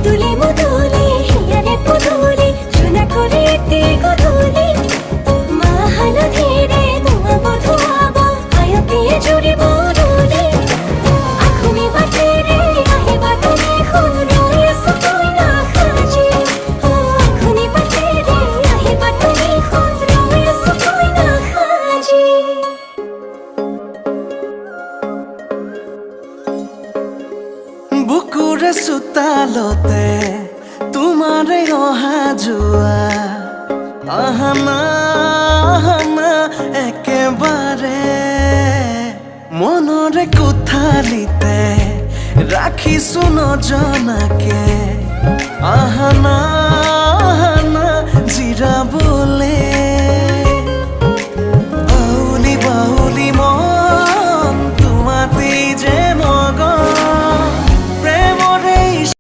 মধুলি মধুলি হিয়ারে পুদুলি চুনা করে একটি গধুলি মাহাল ধীরে ধোঁয়া বধুয়াব আয়তিয়ে জুড়ি বরুলি আখুনি বাটে রে আহে বাটনে খুন রয়েস তুই না খাজি আখুনি বাটে রে আহে বাটনে খুন রয়েস তুই না খাজি বুকুরে সুতালতে তোমারে অহা যোৱা আহানা আহানা একেবাৰে মনৰে কোঠালিতে ৰাখিছো নজনাকে আহানা আহানা জিৰাব